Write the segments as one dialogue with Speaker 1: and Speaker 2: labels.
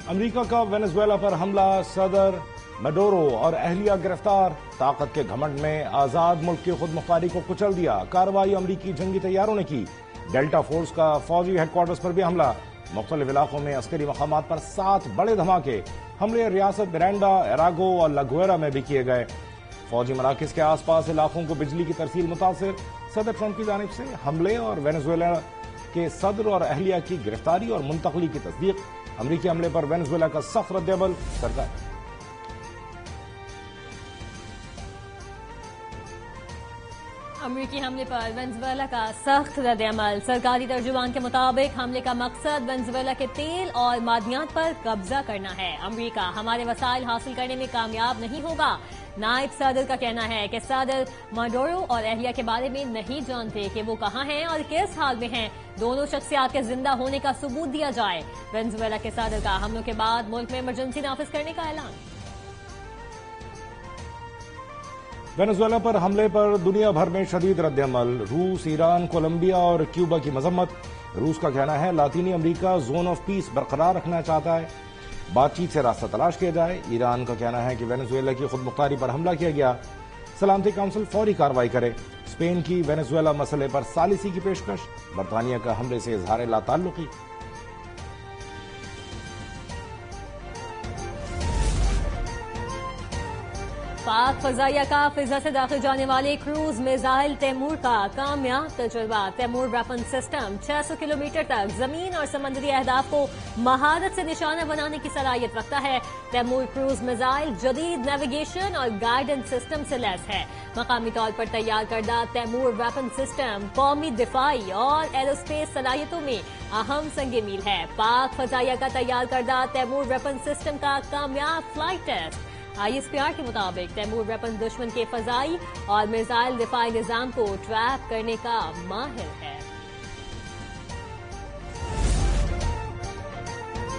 Speaker 1: America का Venezuela पर हमला, सदर मडोरो और अहलिया गिरफ्तार। ताकत के घमंड में आजाद मुल्क की खुद मुख्तारी को कुचल दिया। कार्रवाई अमरीकी जंगी तैयारों ने की। डेल्टा फोर्स का फौजी हेडक्वार्टर्स पर भी हमला। मुख्तलिफ इलाकों में अस्करी मकामात पर 7 बड़े धमाके। हमले रियासत मिरांडा, एरागो और लगुएरा में भी किए गए। फौजी मराकज के आसपास इलाकों को बिजली की तरसील मुतासिर। सदर ट्रंप की जानिब से हमले और वेनेजुएला के सदर और अहलिया की गिरफ्तारी और मुंतकली की तस्दीक। अमरीकी हमले पर वेनेजुएला का सख्त रद्देअमल। सरकार
Speaker 2: अमरीकी हमले पर वेनेजुएला का सख्त रद्देअमल। सरकारी तर्जुमान के मुताबिक हमले का मकसद वेनेजुएला के तेल और मादनियात पर कब्जा करना है। अमरीका हमारे वसाइल हासिल करने में कामयाब नहीं होगा। नायब सदर का कहना है कि सदर मडोरो और अहलिया के बारे में नहीं जानते कि वो कहां हैं और किस हाल में हैं। दोनों शख्सियात के जिंदा होने का सबूत दिया जाए। वेनेजुएला के सदर का हमलों के बाद मुल्क में इमरजेंसी नाफिज करने का ऐलान।
Speaker 1: वेनेजुएला पर हमले पर दुनिया भर में शदीद रद्देअमल। रूस, ईरान, कोलंबिया और क्यूबा की मजम्मत। रूस का कहना है लातीनी अमरीका जोन ऑफ पीस बरकरार रखना चाहता है, बातचीत से रास्ता तलाश किया जाए। ईरान का कहना है कि वेनेजुएला की खुद मुख्तारी पर हमला किया गया, सलामती काउंसिल फौरी कार्रवाई करे। स्पेन की वेनेजुएला मसले पर सालिसी की पेशकश। बरतानिया का हमले से इजहार लाताल्लुकी।
Speaker 2: पाक फजाइया का फिजा से दाखिल जाने वाले क्रूज मिसाइल तैमूर का कामयाब तजुर्बा। तैमूर वेपन सिस्टम 600 किलोमीटर तक जमीन और समंदरी अहदाफ को महारत से निशाना बनाने की सलाहियत रखता है। तैमूर क्रूज मिसाइल जदीद नेविगेशन और गाइडेंस सिस्टम से लैस है। मकामी तौर पर तैयार करदा तैमूर वेपन सिस्टम कौमी दिफाई और एरोस्पेस सलाहियतों में अहम संग मील है। पाक फजाइया का तैयार करदा तैमूर वेपन सिस्टम का कामयाब फ्लाइट टेस्ट। ISPR के मुताबिक तैमूर वेपन दुश्मन के फजाई और मिसाइल दिफाई निजाम को ट्रैप करने का माहिर है।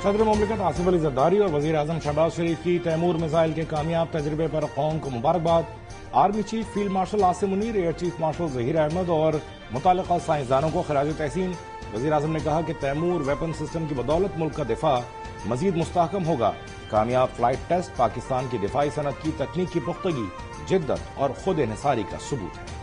Speaker 1: सदर मुमलिकत आसिफ अली जरदारी और वजीर आजम शहबाज शरीफ की तैमूर मिसाइल के कामयाब तजर्बे पर कौम को मुबारकबाद। Army chief field marshal Asim Munir, air chief marshal Zaheer Ahmed और मुताल्लिका साइंसदानों को खराज तहसीन। वजीर आजम ने कहा कि तैमूर वेपन सिस्टम की बदौलत मुल्क का दिफा मजीद मुस्तहकम होगा। कामयाब फ्लाइट टेस्ट पाकिस्तान की दिफाई सनत की तकनीक की पुख्तगी, जिद्दत और खुद इन्हिसारी का सबूत है।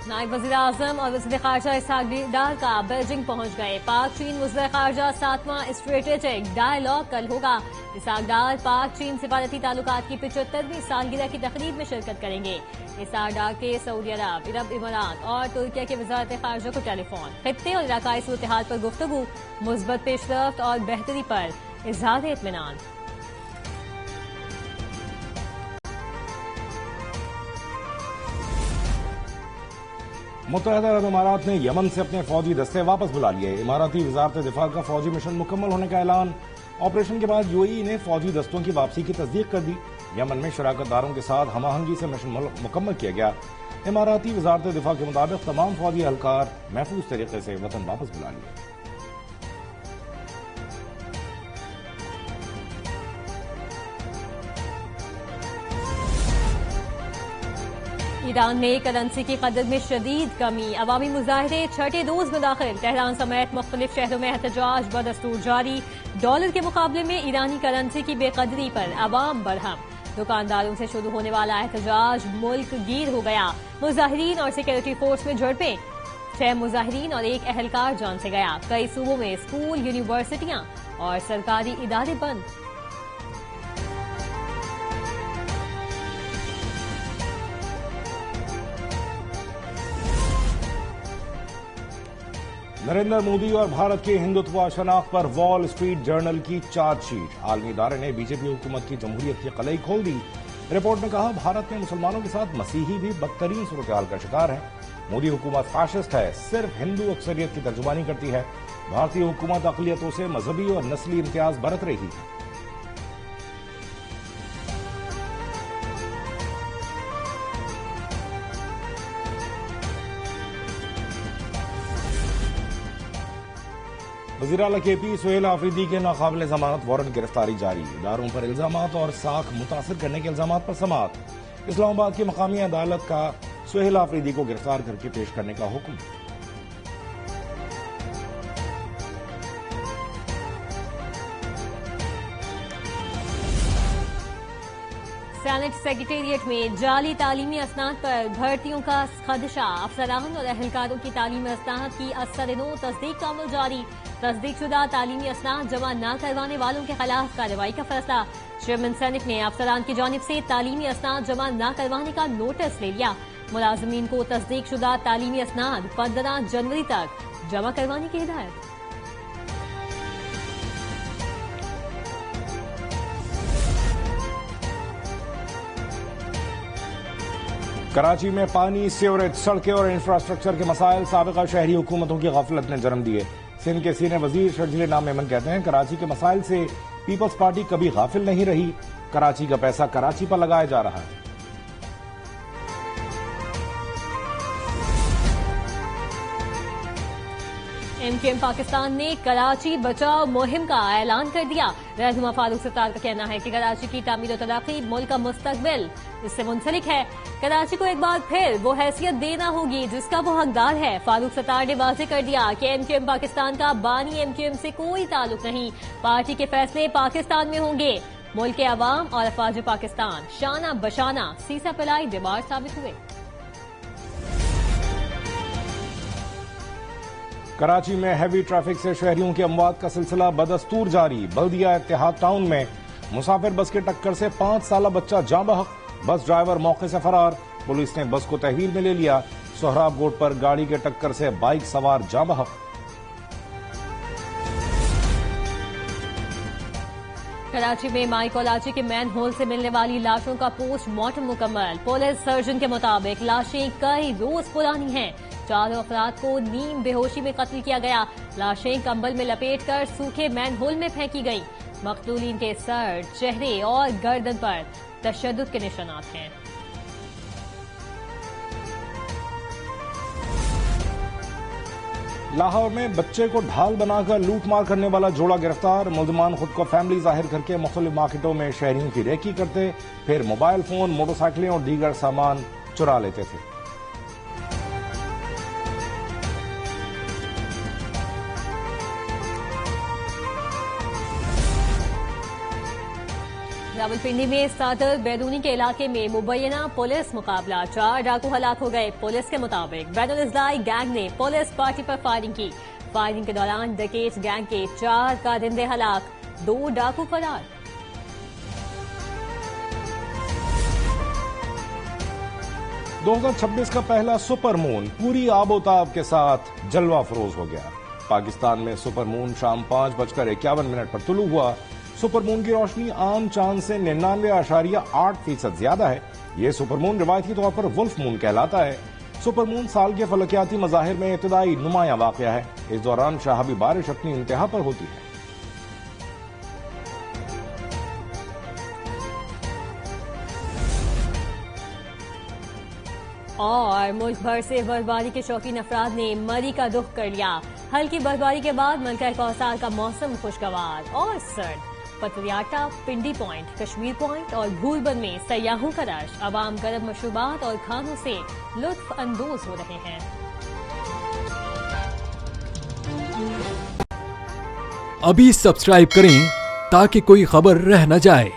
Speaker 2: नायब वज़ीर आज़म और वज़ीर ख़ारजा इसहाक डार का बेजिंग पहुंच गए। पाक चीन वज़ीर ख़ारजा 7वां स्ट्रेटेजिक डायलॉग कल होगा। इसहाक डार पाक चीन सिफारती ताल्लुकात की 75वीं सालगिरह की तकरीब में शिरकत करेंगे। इसहाक डार के सऊदी अरब इमारात और तुर्किया के वज़ारत ख़ारजा को टेलीफोन, खित्ते और इलाकाई सूरत-ए-हाल पर गुफ्तगू, मुस्बत पेशरफ्त और बेहतरी पर इज़हार इत्मीनान।
Speaker 1: मुत्तहिदा अरब इमारात ने यमन से अपने फौजी दस्ते वापस बुला लिए। इमाराती वजारत दिफा का फौजी मिशन मुकम्मल होने का ऐलान। ऑपरेशन के बाद यूएई ने फौजी दस्तों की वापसी की तस्दीक कर दी। यमन में शराकतदारों के साथ हमाहंगी से मिशन मुकम्मल किया गया। इमाराती वजारत दिफा के मुताबिक तमाम फौजी एहलकार महफूज तरीके से वतन वापस बुला लिए।
Speaker 2: ईरान में करेंसी की कदर में शदीद कमी। अवामी मुजाहिरे छठे रोज में दाखिल। तेहरान समेत मुख्तलिफ शहरों में एहतजाज बदस्तूर जारी। डॉलर के मुकाबले में ईरानी करेंसी की बेकदरी पर अवाम बरहम। दुकानदारों से शुरू होने वाला एहतजाज मुल्क गिर हो गया। मुजाहिरीन और सिक्योरिटी फोर्स में झड़पें। 6 मुजाहिरीन और 1 एहलकार जान से गया। कई सूबों में स्कूल, यूनिवर्सिटियां और सरकारी इदारे बंद।
Speaker 1: नरेंद्र मोदी और भारत के हिंदुत्व शनाख्त पर वॉल स्ट्रीट जर्नल की चार्जशीट। आलमी इदारे ने बीजेपी हुकूमत की जमहूरियत की कलई खोल दी। रिपोर्ट में कहा भारत में मुसलमानों के साथ मसीही भी बदतरीन सूरत-ए-हाल का शिकार है। मोदी हुकूमत फाशिस्ट है, सिर्फ हिंदू अक्सरियत की तर्जुमानी करती है। भारतीय हुकूमत अक़लियतों से मजहबी और नस्ली इम्तियाज बरत रही है। वज़ीर आला KP सुहेल आफरीदी के नाकाबिल जमानत वारंट गिरफ्तारी जारी। इदारों पर इल्जामात और साख मुतासिर करने के इल्जामात पर समाअत। इस्लामाबाद की मकामी अदालत का सुहेल आफरीदी को गिरफ्तार करके पेश करने का हुक्म।
Speaker 2: सेनेट सेक्रेटेरिएट में जाली तालीमी असनाद पर भर्तियों का खदशा। अफसरान और अहलकारों की तालीमी असनाद की असर-ए-नो तस्दीक का अमल जारी। तस्दीकशुदा तालीमी असनाद जमा न करवाने वालों के खिलाफ कार्रवाई का फैसला। चेयरमैन सेनेट ने अफसरान की जानिब से तालीमी असनाद जमा न करवाने का नोटिस ले लिया। मुलाजमीन को तस्दीकशुदा तालीमी असनाद 15 जनवरी तक जमा करवाने की हिदायत।
Speaker 1: कराची में पानी, सीवरेज, सड़कें और इंफ्रास्ट्रक्चर के मसाइल साबिका शहरी हुकूमतों की गफलत ने जन्म दिए। सिंध के सीनियर वजीर शर्जील नाम मेमन कहते हैं, कराची के मसाइल से पीपल्स पार्टी कभी गाफिल नहीं रही। कराची का पैसा कराची पर लगाया जा रहा है।
Speaker 2: एमकेएम पाकिस्तान ने कराची बचाओ मुहिम का ऐलान कर दिया। रहनुमा फारूक सत्तार का कहना है कि कराची की तामीर और तरक्की मुल्क का मुस्तकबिल इससे मुंसलिक है। कराची को एक बार फिर वो हैसियत देना होगी जिसका वो हकदार है। फारूक सत्तार ने वाज़ेह कर दिया कि एमकेएम पाकिस्तान का बानी एमकेएम से कोई ताल्लुक नहीं। पार्टी के फैसले पाकिस्तान में होंगे। मुल्क के अवाम और अफवाज पाकिस्तान शाना बशाना सीसा पिलाई बीमार साबित हुए।
Speaker 1: कराची में हैवी ट्रैफिक से शहरियों की अमवात का सिलसिला बदस्तूर जारी। बल्दिया इत्तेहाद टाउन में मुसाफिर बस की टक्कर से 5 साला बच्चा जाँ बहक, बस ड्राइवर मौके से फरार। पुलिस ने बस को तहवील में ले लिया। सोहराब रोड पर गाड़ी के टक्कर से बाइक सवार जाँ बहक।
Speaker 2: कराची में माइकोलाची के मैन होल से मिलने वाली लाशों का पोस्टमार्टम मुकम्मल। पुलिस सर्जन के मुताबिक लाशें कई रोज पुरानी हैं। 4 अफराद को नीम बेहोशी में कत्ल किया गया। लाशें कंबल में लपेटकर सूखे मैन होल में फेंकी गईं। मकतूलीन के सर, चेहरे और गर्दन पर तशद्दुद के निशानात हैं।
Speaker 1: लाहौर में बच्चे को ढाल बनाकर लूटमार करने वाला जोड़ा गिरफ्तार। मुल्जिमान खुद को फैमिली जाहिर करके मुख्तलिफ मार्केटों में शहरियों की रेकी करते, फिर मोबाइल फोन, मोटरसाइकिलें और दीगर सामान चुरा लेते थे।
Speaker 2: रावलपिंडी में सादर बैरूनी के इलाके में मुबैना पुलिस मुकाबला। 4 डाकू हलाक हो गए। पुलिस के मुताबिक बैनुल इज़्लाई गैंग ने पुलिस पार्टी पर फायरिंग की। फायरिंग के दौरान डकैत गैंग के 4 कारिंदे हलाक, 2 डाकू फरार।
Speaker 1: – 2026 का पहला सुपर मून पूरी आबोताब के साथ जलवा फरोज हो गया। पाकिस्तान में सुपर मून शाम 5:51 पर तुलू हुआ। सुपर मून की रोशनी आम चांद से 99.8% ज्यादा है। ये सुपर मून रिवायती तौर पर वुल्फ मून कहलाता है। सुपर मून साल के फलकियाती मज़ाहिर में इब्तिदाई नुमाया वाक़या है। इस दौरान शहाबी बारिश अपनी इंतहा पर होती है।
Speaker 2: और मुल्क भर से बर्फबारी के शौकीन अफराद ने मरी का दुख कर लिया। हल्की बर्फबारी के बाद मलका कौसार का मौसम खुशगवार और सर्द। पतरियाटा, पिंडी पॉइंट, कश्मीर पॉइंट और भूलबन में सयाहों का रश। अवाम गर्म मशरूबात और खानों से लुत्फ अंदोज हो रहे हैं।
Speaker 3: अभी सब्सक्राइब करें ताकि कोई खबर रह न जाए।